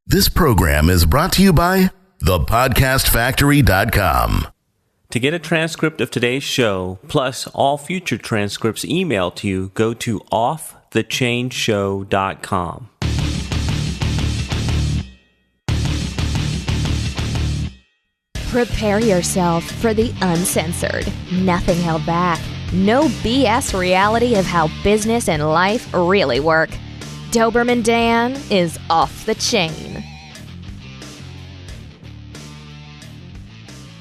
This program is brought to you by thepodcastfactory.com. To get a transcript of today's show, plus all future transcripts emailed to you, go to offthechainshow.com. Prepare yourself for the uncensored, nothing held back, no BS reality of how business and life really work. Doberman Dan is off the chain.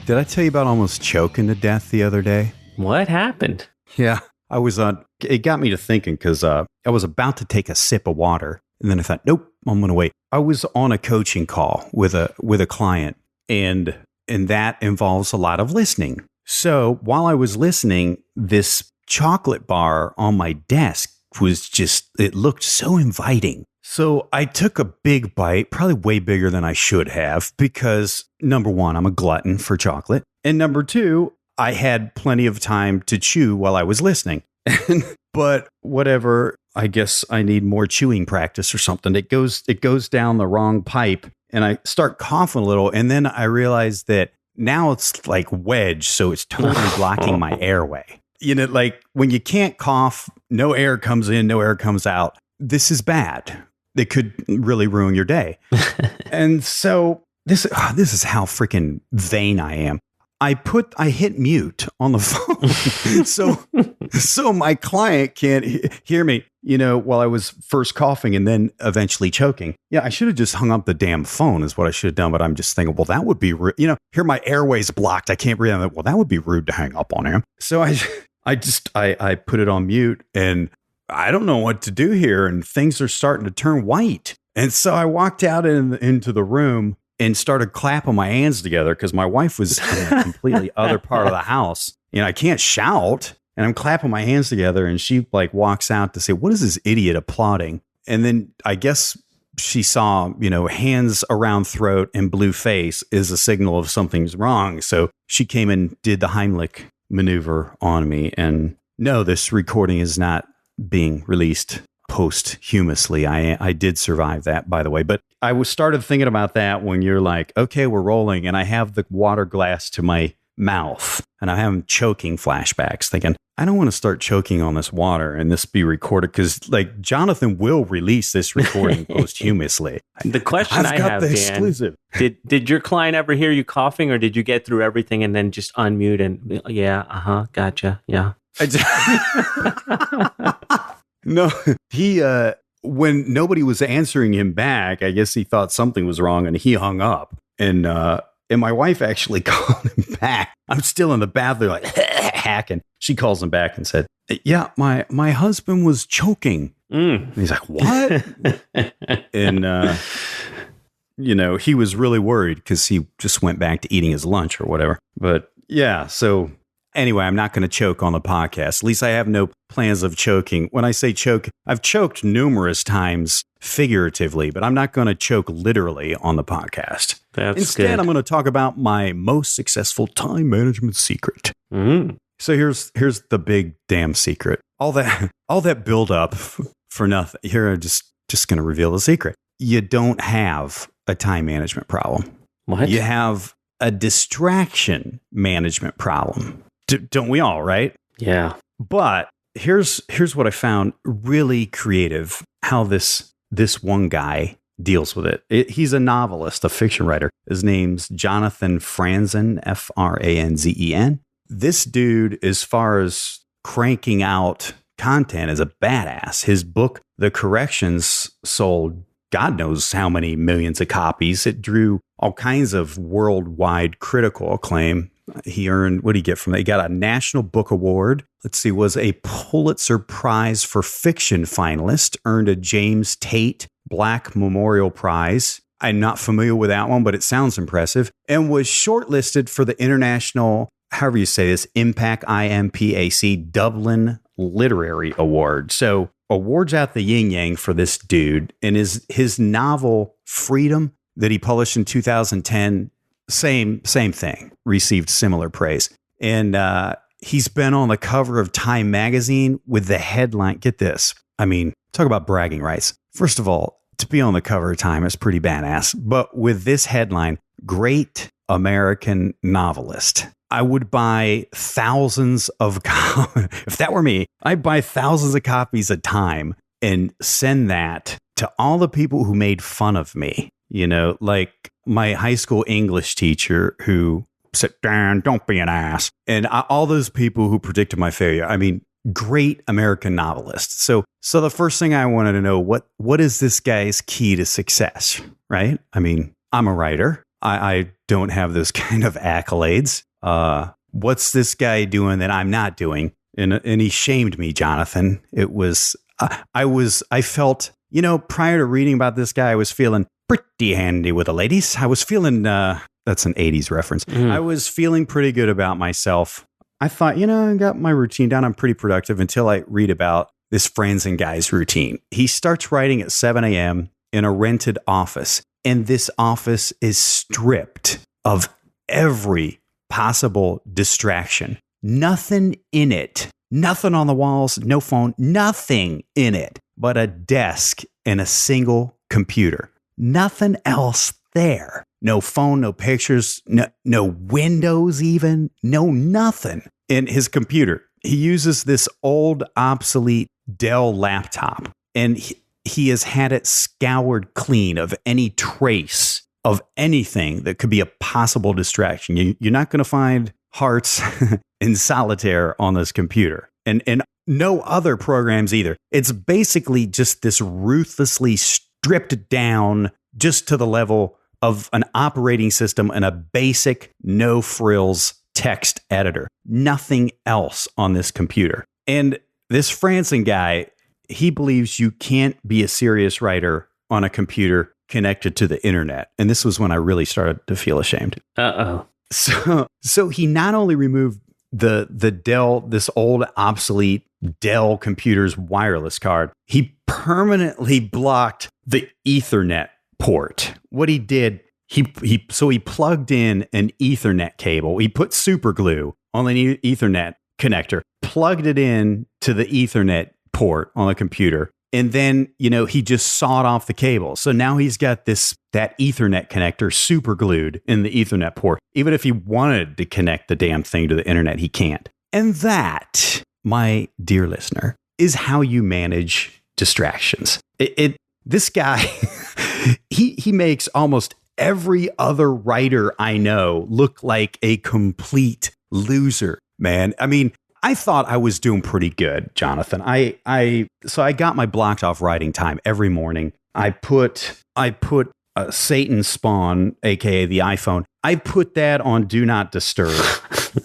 Did I tell you about almost choking to death the other day? What happened? Yeah, I was it got me to thinking because I was about to take a sip of water, and then I thought, nope, I'm going to wait. I was on a coaching call with a client, and that involves a lot of listening. So while I was listening, this chocolate bar on my desk it looked so inviting. So I took a big bite, probably way bigger than I should have, because number one, I'm a glutton for chocolate. And number two, I had plenty of time to chew while I was listening. But whatever, I guess I need more chewing practice or something. It goes down the wrong pipe, and I start coughing a little. And then I realize that now it's like wedged, so it's totally blocking my airway. You know, like when you can't cough, no air comes in, no air comes out. This is bad. It could really ruin your day. And so this is how freaking vain I am. I hit mute on the phone so my client can't hear me, while I was first coughing and then eventually choking. Yeah, I should have just hung up the damn phone is what I should have done. But I'm just thinking, well, that would be, here my airway's blocked. I can't breathe. Well, that would be rude to hang up on him. So I put it on mute, and I don't know what to do here. And things are starting to turn white. And so I walked out into the room and started clapping my hands together because my wife was in a completely other part of the house. I can't shout, and I'm clapping my hands together, and she walks out to say, what is this idiot applauding? And then I guess she saw, hands around throat and blue face is a signal of something's wrong. So she came and did the Heimlich maneuver on me. And no, this recording is not being released posthumously. I did survive that, by the way. But I started thinking about that when you're like, okay, we're rolling, and I have the water glass to my mouth, and I have choking flashbacks, thinking, I don't want to start choking on this water and this be recorded, because Jonathan will release this recording posthumously. The question I have, Dan, exclusive. Did your client ever hear you coughing, or did you get through everything and then just unmute and gotcha, yeah. No, he, when nobody was answering him back, I guess he thought something was wrong, and he hung up. And my wife actually called him back. I'm still in the bathroom, hacking. She calls him back and said, yeah, my husband was choking. And he's like, what? And, he was really worried because he just went back to eating his lunch or whatever. But yeah, so anyway, I'm not going to choke on the podcast. At least I have no plans of choking. When I say choke, I've choked numerous times figuratively, but I'm not going to choke literally on the podcast. Instead, good. I'm going to talk about my most successful time management secret. So here's the big damn secret. All that build up for nothing. Here, I'm just going to reveal the secret. You don't have a time management problem. What? You have a distraction management problem. Don't we all, right? Yeah. But here's what I found really creative, how this one guy deals with it. He's a novelist, a fiction writer. His name's Jonathan Franzen, Franzen. This dude, as far as cranking out content, is a badass. His book, The Corrections, sold God knows how many millions of copies. It drew all kinds of worldwide critical acclaim. He earned, what did he get from it? He got a National Book Award. Let's see, was a Pulitzer Prize for Fiction finalist, earned a James Tate Black Memorial Prize. I'm not familiar with that one, but it sounds impressive. And was shortlisted for the International, however you say this, IMPAC Dublin Literary Award. So awards out the yin yang for this dude. And his novel Freedom that he published in 2010, same thing, received similar praise. And he's been on the cover of Time magazine with the headline. Get this. I mean, talk about bragging rights. First of all, to be on the cover of Time is pretty badass. But with this headline, Great American Novelist, I would buy thousands of if that were me, I'd buy thousands of copies of Time and send that to all the people who made fun of me. You know, like my high school English teacher who said, "Dan, don't be an ass." And all those people who predicted my failure. I mean, great American novelist. So the first thing I wanted to know, what is this guy's key to success, right? I mean, I'm a writer. I don't have those kind of accolades. What's this guy doing that I'm not doing? And he shamed me, Jonathan. It was, I felt, you know, prior to reading about this guy, I was feeling pretty handy with the ladies. I was feeling, that's an 80s reference. I was feeling pretty good about myself. I thought, you know, I got my routine down. I'm pretty productive until I read about this Friends and Guys routine. He starts writing at 7 a.m. in a rented office. And this office is stripped of every possible distraction. Nothing in it. Nothing on the walls, no phone, nothing in it but a desk and a single computer. Nothing else there. No phone, no pictures, no windows even, no nothing in his computer. He uses this old, obsolete Dell laptop, and he has had it scoured clean of any trace of anything that could be a possible distraction. You're not going to find hearts in solitaire on this computer, and no other programs either. It's basically just this ruthlessly stripped down just to the level of an operating system and a basic no frills text editor. Nothing else on this computer. And this Franson guy, he believes you can't be a serious writer on a computer connected to the internet. And this was when I really started to feel ashamed. So he not only removed the Dell, this old obsolete Dell computer's wireless card, he permanently blocked the Ethernet port. What he did, he plugged in an Ethernet cable. He put super glue on the Ethernet connector, plugged it in to the Ethernet port on the computer, and then, you know, he just sawed off the cable. So now he's got that Ethernet connector super glued in the Ethernet port. Even if he wanted to connect the damn thing to the internet, he can't. And that, my dear listener, is how you manage distractions. This guy, he makes almost every other writer I know look like a complete loser, man. I mean, I thought I was doing pretty good, Jonathan. So I got my blocked off writing time every morning. I put Satan's Spawn, aka the iPhone. I put that on Do Not Disturb.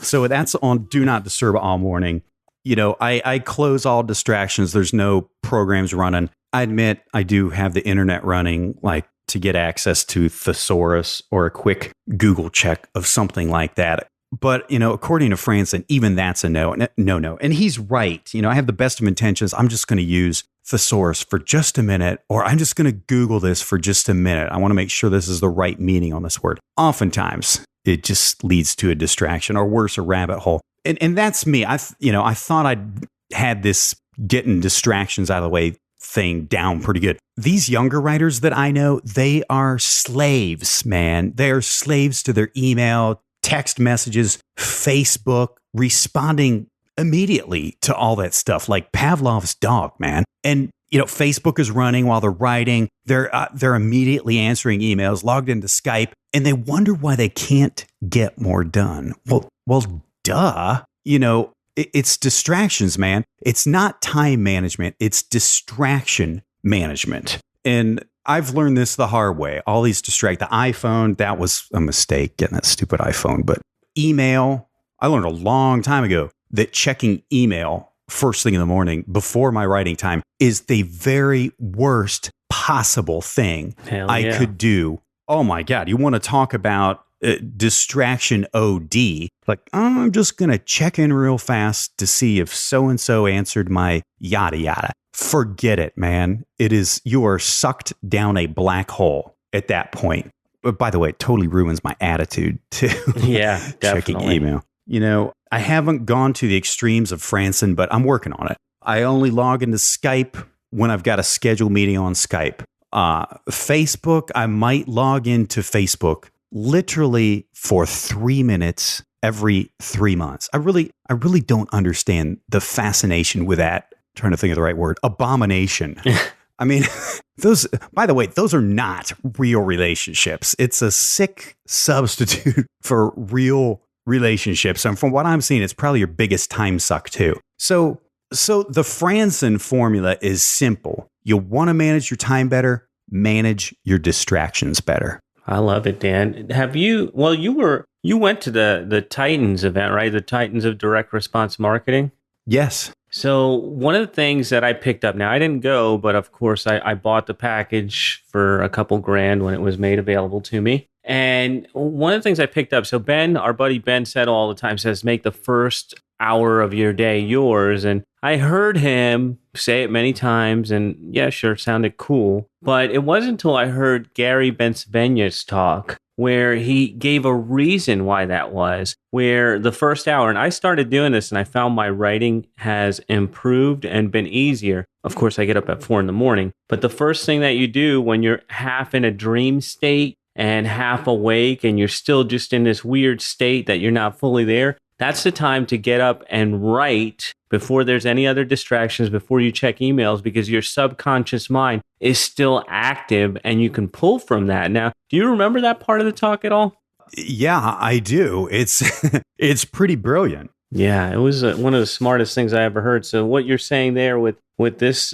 So that's on Do Not Disturb all morning. You know, I close all distractions. There's no programs running. I admit I do have the internet running, like to get access to Thesaurus or a quick Google check of something like that. But, you know, according to Franson, even that's a no. And he's right. You know, I have the best of intentions. I'm just going to use Thesaurus for just a minute, or I'm just going to Google this for just a minute. I want to make sure this is the right meaning on this word. Oftentimes, it just leads to a distraction, or worse, a rabbit hole. And that's me. I thought I'd had this getting distractions out of the way thing down pretty good. These younger writers that I know, they are slaves, man. They are slaves to their email, text messages, Facebook, responding immediately to all that stuff, like Pavlov's dog, man. And, you know, Facebook is running while they're writing. They're immediately answering emails, logged into Skype, and they wonder why they can't get more done. Well, duh. You know, it's distractions, man. It's not time management. It's distraction management. And I've learned this the hard way. All these the iPhone, that was a mistake, getting that stupid iPhone. But email, I learned a long time ago that checking email first thing in the morning before my writing time is the very worst possible thing I could do. Oh my God. You want to talk about distraction OD? Like, I'm just going to check in real fast to see if so-and-so answered my yada yada. Forget it, man. You are sucked down a black hole at that point. But by the way, it totally ruins my attitude too. Yeah, checking email. You know, I haven't gone to the extremes of Franson, but I'm working on it. I only log into Skype when I've got a scheduled meeting on Skype. Facebook, I might log into Facebook literally for 3 minutes every 3 months. I really don't understand the fascination with that. I'm trying to think of the right word. Abomination. I mean, by the way, those are not real relationships. It's a sick substitute for real relationships. And from what I'm seeing, it's probably your biggest time suck too. So the Franson formula is simple. You want to manage your time better, manage your distractions better. I love it, Dan. You went to the Titans event, right? The Titans of Direct Response Marketing. Yes. So one of the things that I picked up, now I didn't go, but of course I bought the package for a couple grand when it was made available to me. And one of the things I picked up, so Ben, our buddy Ben said all the time, says, make the first hour of your day yours. And I heard him say it many times, and yeah, sure, it sounded cool. But it wasn't until I heard Gary Benspenia's talk where he gave a reason why that was, where the first hour, and I started doing this and I found my writing has improved and been easier. Of course, I get up at 4 a.m, but the first thing that you do when you're half in a dream state and half awake and you're still just in this weird state that you're not fully there, that's the time to get up and write before there's any other distractions, before you check emails, because your subconscious mind is still active and you can pull from that. Now, do you remember that part of the talk at all? Yeah, I do. It's pretty brilliant. Yeah, it was one of the smartest things I ever heard. So what you're saying there with this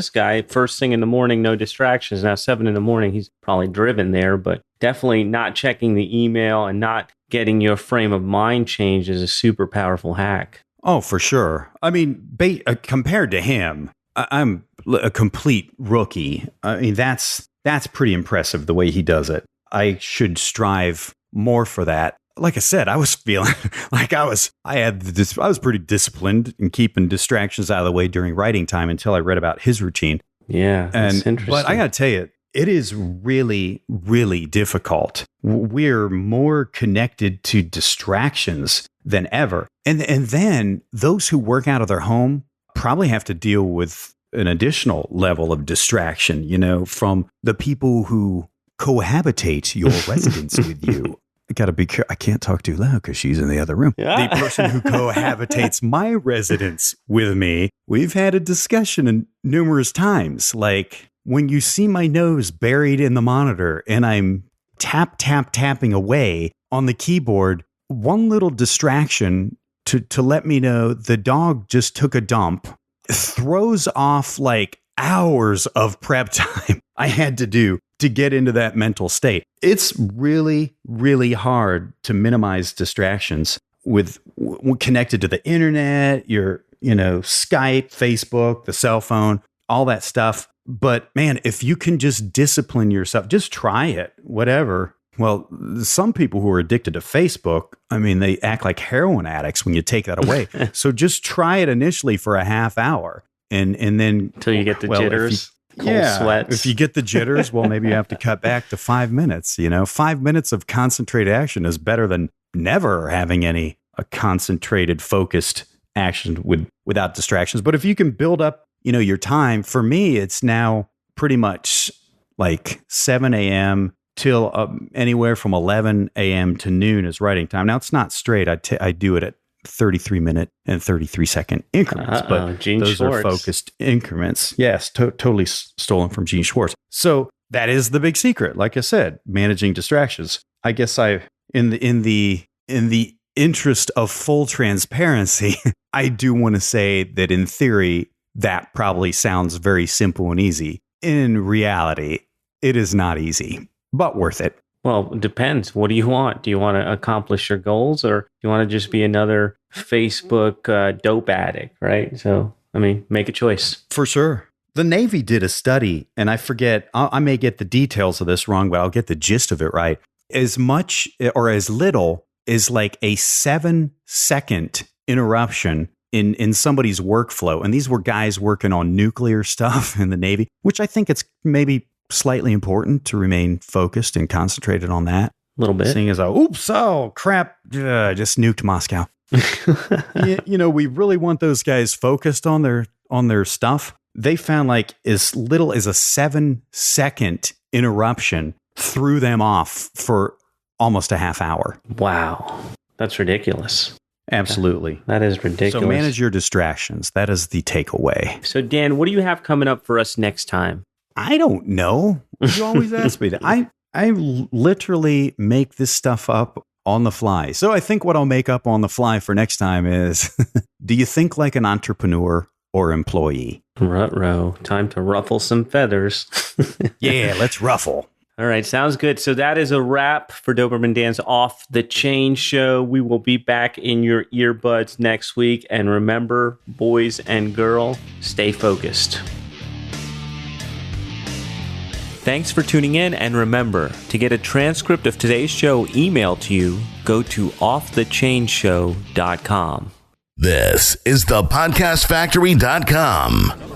guy, first thing in the morning, no distractions. Now 7 a.m, he's probably driven there, but definitely not checking the email and not getting your frame of mind changed is a super powerful hack. Oh, for sure. I mean, compared to him, I'm a complete rookie. I mean, that's pretty impressive the way he does it. I should strive more for that. Like I said, I was feeling like I was pretty disciplined in keeping distractions out of the way during writing time until I read about his routine. Yeah, that's interesting. But I got to tell you, it is really, really difficult. We're more connected to distractions than ever. And then those who work out of their home probably have to deal with an additional level of distraction, from the people who cohabitate your residence with you. I got to be careful. I can't talk too loud because she's in the other room. Yeah. The person who cohabitates my residence with me, we've had a discussion numerous times. Like when you see my nose buried in the monitor and I'm tapping away on the keyboard, one little distraction to let me know the dog just took a dump throws off like hours of prep time I had to do to get into that mental state. It's really, really hard to minimize distractions with connected to the internet, your, Skype, Facebook, the cell phone, all that stuff. But man, if you can just discipline yourself, just try it, whatever. Well, some people who are addicted to Facebook, I mean, they act like heroin addicts when you take that away. So just try it initially for a half hour and then until you get the jitters. Sweats. If you get the jitters, well, maybe you have to cut back to 5 minutes. 5 minutes of concentrated action is better than never having a concentrated, focused action without distractions. But if you can build up, your time, for me, it's now pretty much like 7 a.m. till anywhere from 11 a.m. to noon is writing time. Now, it's not straight. I do it at 33-minute and 33-second increments, but those are focused increments. Yes, totally stolen from Gene Schwartz. So that is the big secret. Like I said, managing distractions. I guess in the interest of full transparency, I do want to say that in theory, that probably sounds very simple and easy. In reality, it is not easy, but worth it. Well, it depends. What do you want? Do you want to accomplish your goals, or do you want to just be another Facebook dope addict, right? So, I mean, make a choice. For sure. The Navy did a study, and I forget, I may get the details of this wrong, but I'll get the gist of it right. As much or as little as like a 7-second interruption in somebody's workflow. And these were guys working on nuclear stuff in the Navy, which I think it's maybe slightly important to remain focused and concentrated on that. A little bit. Seeing as, oops, oh, crap, just nuked Moscow. We really want those guys focused on their stuff. They found like as little as a 7-second interruption threw them off for almost a half hour. Wow. That's ridiculous. Absolutely. That is ridiculous. So manage your distractions. That is the takeaway. So Dan, what do you have coming up for us next time? I don't know. You always ask me that. I literally make this stuff up on the fly. So I think what I'll make up on the fly for next time is, do you think like an entrepreneur or employee? Ruh-roh. Time to ruffle some feathers. Yeah, let's ruffle. All right, sounds good. So that is a wrap for Doberman Dan's Off the Chain show. We will be back in your earbuds next week. And remember, boys and girl, stay focused. Thanks for tuning in, and remember, to get a transcript of today's show emailed to you, go to offthechainshow.com. This is thepodcastfactory.com.